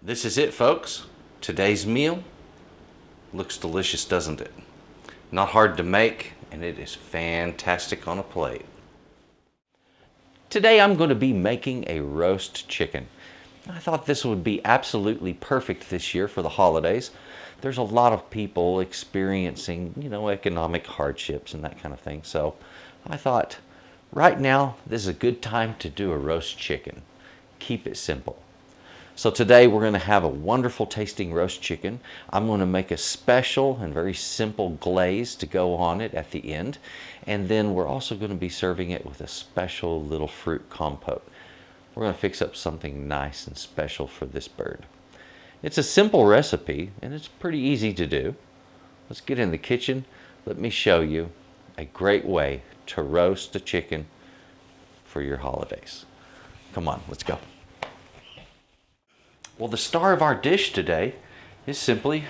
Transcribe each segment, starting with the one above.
This is it, folks. Today's meal looks delicious, doesn't it? Not hard to make, and it is fantastic on a plate. Today I'm going to be making a roast chicken. I thought this would be absolutely perfect this year for the holidays. There's a lot of people experiencing, economic hardships and that kind of thing. So I thought right now this is a good time to do a roast chicken. Keep it simple. So today we're going to have a wonderful tasting roast chicken. I'm going to make a special and very simple glaze to go on it at the end. And then we're also going to be serving it with a special little fruit compote. We're going to fix up something nice and special for this bird. It's a simple recipe and it's pretty easy to do. Let's get in the kitchen. Let me show you a great way to roast a chicken for your holidays. Come on, let's go. Well, the star of our dish today is simply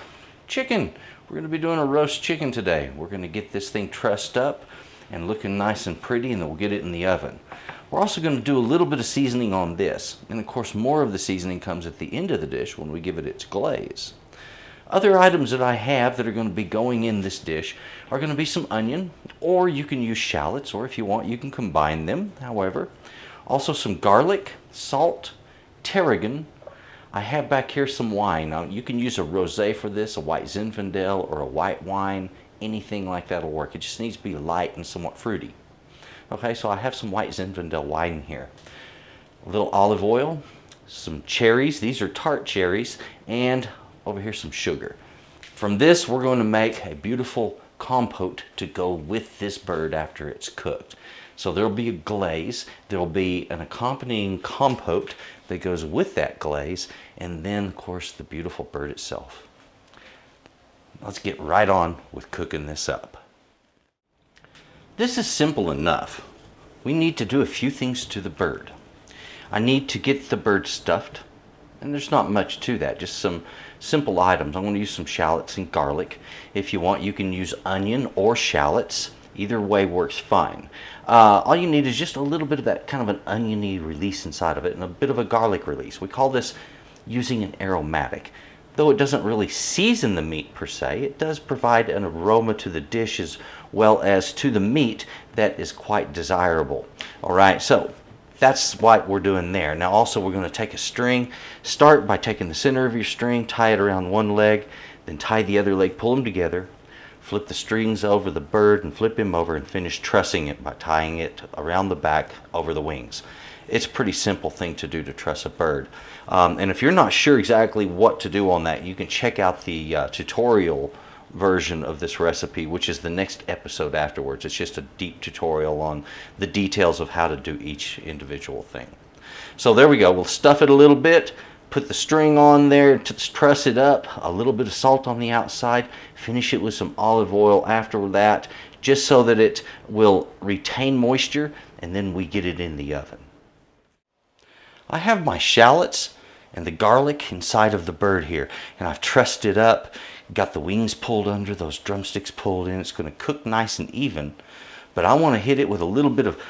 chicken. We're going to be doing a roast chicken today. We're going to get this thing trussed up and looking nice and pretty, and then we'll get it in the oven. We're also going to do a little bit of seasoning on this. And of course, more of the seasoning comes at the end of the dish when we give it its glaze. Other items that I have that are going to be going in this dish are going to be some onion, or you can use shallots, or if you want, you can combine them, however. Also some garlic, salt, tarragon. I have back here some wine. Now, you can use a rosé for this, a white Zinfandel, or a white wine. Anything like that will work. It just needs to be light and somewhat fruity. Okay, so I have some white Zinfandel wine here. A little olive oil, some cherries. These are tart cherries, and over here some sugar. From this, we're going to make a beautiful compote to go with this bird after it's cooked. So there'll be a glaze, there'll be an accompanying compote that goes with that glaze, and then, of course, the beautiful bird itself. Let's get right on with cooking this up. This is simple enough. We need to do a few things to the bird. I need to get the bird stuffed, and there's not much to that, just some simple items. I'm going to use some shallots and garlic. If you want, you can use onion or shallots. Either way works fine. All you need is just a little bit of that kind of an oniony release inside of it and a bit of a garlic release. We call this using an aromatic. Though it doesn't really season the meat per se, it does provide an aroma to the dish as well as to the meat that is quite desirable. All right, so that's what we're doing there. Now also we're going to take a string. Start by taking the center of your string, tie it around one leg, then tie the other leg, pull them together. Flip the strings over the bird and flip him over and finish trussing it by tying it around the back over the wings. It's a pretty simple thing to do to truss a bird. And if you're not sure exactly what to do on that, you can check out the tutorial version of this recipe, which is the next episode afterwards. It's just a deep tutorial on the details of how to do each individual thing. So there we go. We'll stuff it a little bit. Put the string on there to truss it up, a little bit of salt on the outside, finish it with some olive oil after that, just so that it will retain moisture, and then we get it in the oven. I have my shallots and the garlic inside of the bird here, and I've trussed it up, got the wings pulled under, those drumsticks pulled in. It's going to cook nice and even, but I want to hit it with a little bit of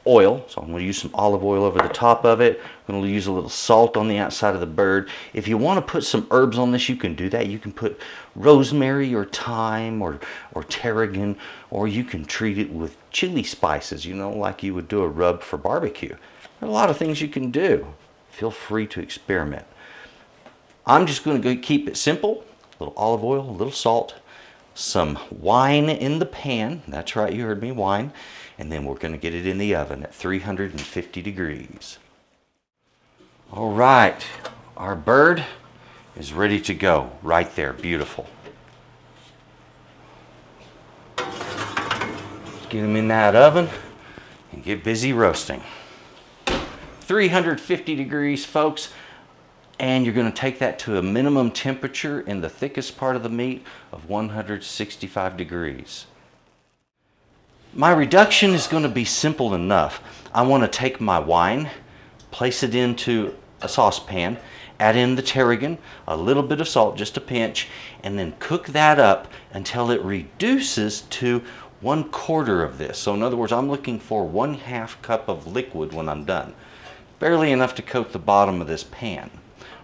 oil, so I'm going to use some olive oil over the top of it. I'm going to use a little salt on the outside of the bird. If you want to put some herbs on this, you can do that. You can put rosemary or thyme or tarragon, or you can treat it with chili spices, like you would do a rub for barbecue. There are a lot of things you can do. Feel free to experiment. I'm just going to keep it simple. A little olive oil, a little salt, some wine in the pan. That's right, you heard me, wine. And then we're going to get it in the oven at 350 degrees. All right, our bird is ready to go right there. Beautiful. Let's get him in that oven and get busy roasting. 350 degrees, folks. And you're going to take that to a minimum temperature in the thickest part of the meat of 165 degrees. My reduction is going to be simple enough. I want to take my wine, place it into a saucepan, add in the tarragon, a little bit of salt, just a pinch, and then cook that up until it reduces to 1/4 of this. So in other words, I'm looking for 1/2 cup of liquid when I'm done. Barely enough to coat the bottom of this pan.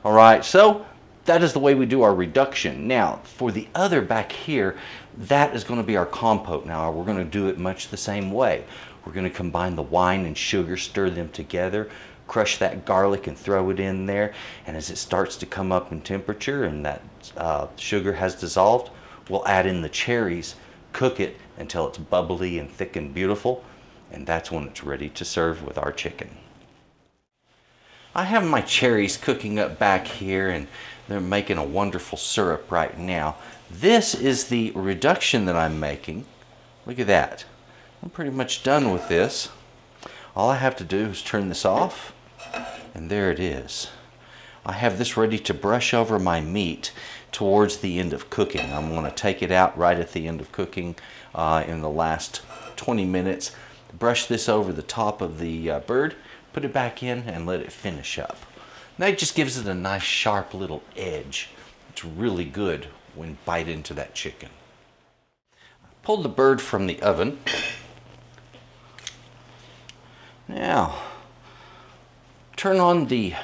All right, so that is the way we do our reduction. Now, for the other back here, that is going to be our compote. Now, we're going to do it much the same way. We're going to combine the wine and sugar, stir them together, crush that garlic and throw it in there. And as it starts to come up in temperature and that sugar has dissolved, we'll add in the cherries, cook it until it's bubbly and thick and beautiful. And that's when it's ready to serve with our chicken. I have my cherries cooking up back here, and they're making a wonderful syrup right now. This is the reduction that I'm making. Look at that. I'm pretty much done with this. All I have to do is turn this off, and there it is. I have this ready to brush over my meat towards the end of cooking. I'm going to take it out right at the end of cooking in the last 20 minutes. Brush this over the top of the bird, put it back in, and let it finish up. And that just gives it a nice sharp little edge. It's really good when you bite into that chicken. Pulled the bird from the oven. Now, turn on the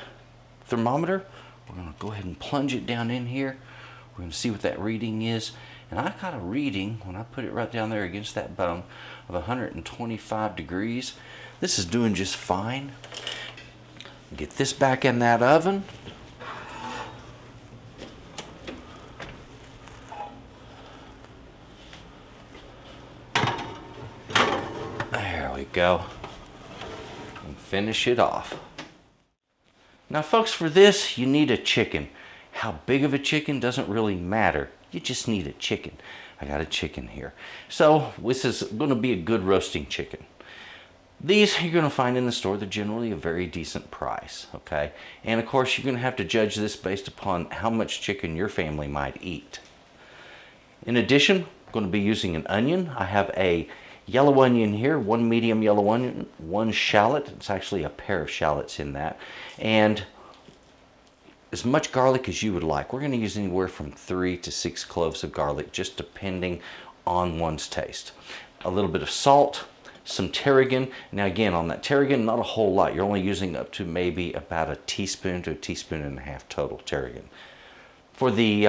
thermometer. We're going to go ahead and plunge it down in here. We're going to see what that reading is. And I got a reading, when I put it right down there against that bone, of 125 degrees. This is doing just fine. Get this back in that oven. There we go. And finish it off. Now folks, for this you need a chicken. How big of a chicken doesn't really matter. You just need a chicken. I got a chicken here. So this is going to be a good roasting chicken. These you're going to find in the store. They're generally a very decent price, okay? And of course you're going to have to judge this based upon how much chicken your family might eat. In addition, I'm going to be using an onion. I have a yellow onion here, one medium yellow onion, one shallot. It's actually a pair of shallots in that. And as much garlic as you would like. We're going to use anywhere from 3 to 6 cloves of garlic, just depending on one's taste. A little bit of salt, some tarragon. Now again, on that tarragon, not a whole lot. You're only using up to maybe about a teaspoon to a teaspoon and a half total tarragon. For the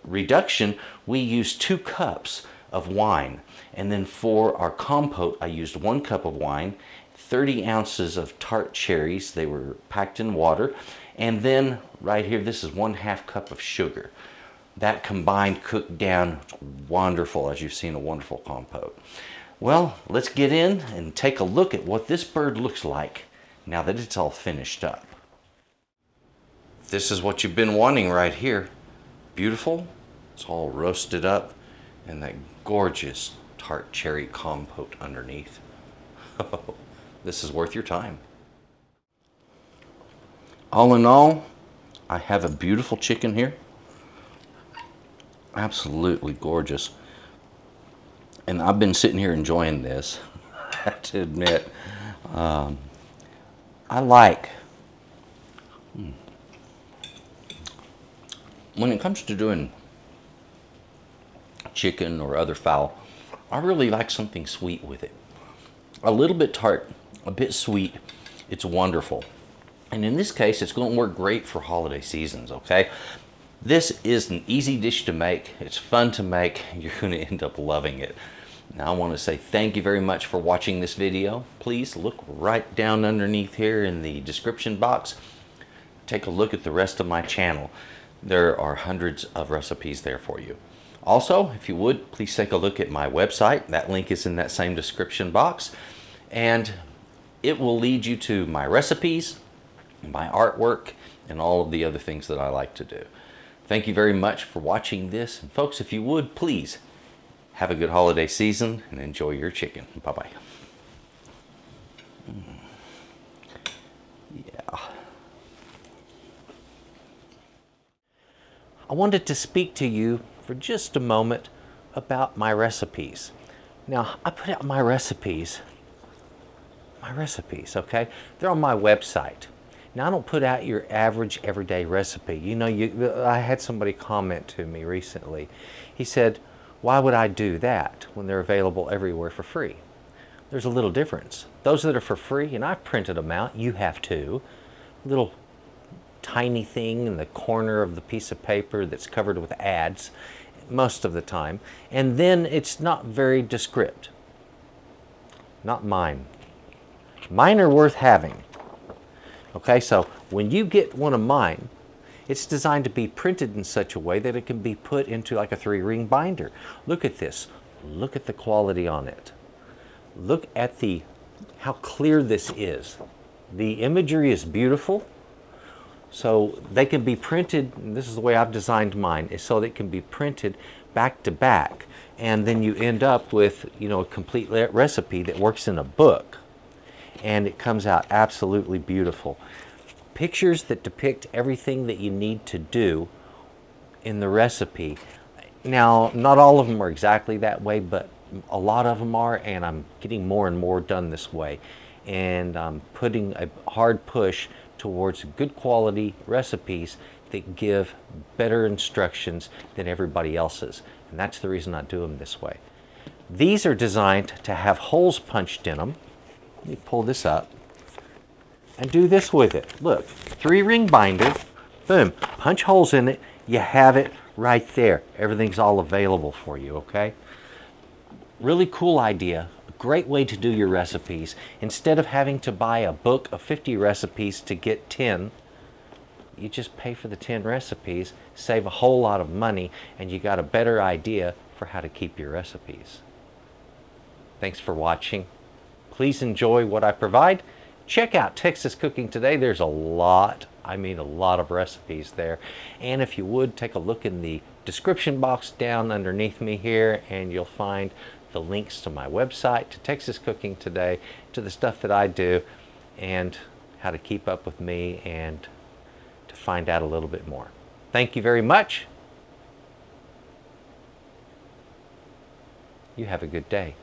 reduction, we used 2 cups of wine. And then for our compote, I used 1 cup of wine, 30 ounces of tart cherries. They were packed in water. And then right here, this is 1/2 cup of sugar. That combined cooked down, it's wonderful, as you've seen, a wonderful compote. Well, let's get in and take a look at what this bird looks like now that it's all finished up. This is what you've been wanting right here. Beautiful, it's all roasted up, and that gorgeous tart cherry compote underneath. This is worth your time. All in all, I have a beautiful chicken here. Absolutely gorgeous. And I've been sitting here enjoying this, I have to admit. I like, when it comes to doing chicken or other fowl, I really like something sweet with it. A little bit tart, a bit sweet, it's wonderful. And in this case, it's going to work great for holiday seasons, okay? This is an easy dish to make. It's fun to make. You're going to end up loving it. Now, I want to say thank you very much for watching this video. Please look right down underneath here in the description box. Take a look at the rest of my channel. There are hundreds of recipes there for you. Also, if you would, please take a look at my website. That link is in that same description box. And it will lead you to my recipes, my artwork, and all of the other things that I like to do. Thank you very much for watching this. And folks, if you would, please have a good holiday season and enjoy your chicken. Bye-bye. Yeah. I wanted to speak to you for just a moment about my recipes. Now, I put out my recipes, okay? They're on my website. Now, I don't put out your average everyday recipe. You know, I had somebody comment to me recently. He said, why would I do that when they're available everywhere for free? There's a little difference. Those that are for free, and I've printed them out, you have too, little tiny thing in the corner of the piece of paper that's covered with ads most of the time. And then it's not very descriptive. Not mine. Mine are worth having. Okay, so when you get one of mine, it's designed to be printed in such a way that it can be put into like a 3-ring binder. Look at this. Look at the quality on it. Look at how clear this is. The imagery is beautiful. So they can be printed, and this is the way I've designed mine, is so that it can be printed back to back. And then you end up with, a complete recipe that works in a book. And it comes out absolutely beautiful. Pictures that depict everything that you need to do in the recipe. Now, not all of them are exactly that way, but a lot of them are, and I'm getting more and more done this way. And I'm putting a hard push towards good quality recipes that give better instructions than everybody else's. And that's the reason I do them this way. These are designed to have holes punched in them. Let me pull this up and do this with it. Look, 3-ring binder, boom, punch holes in it, you have it right there. Everything's all available for you, okay? Really cool idea. Great way to do your recipes. Instead of having to buy a book of 50 recipes to get 10, you just pay for the 10 recipes, save a whole lot of money, and you got a better idea for how to keep your recipes. Thanks for watching. Please enjoy what I provide. Check out Texas Cooking Today. There's a lot, a lot of recipes there. And if you would, take a look in the description box down underneath me here, and you'll find the links to my website, to Texas Cooking Today, to the stuff that I do, and how to keep up with me and to find out a little bit more. Thank you very much. You have a good day.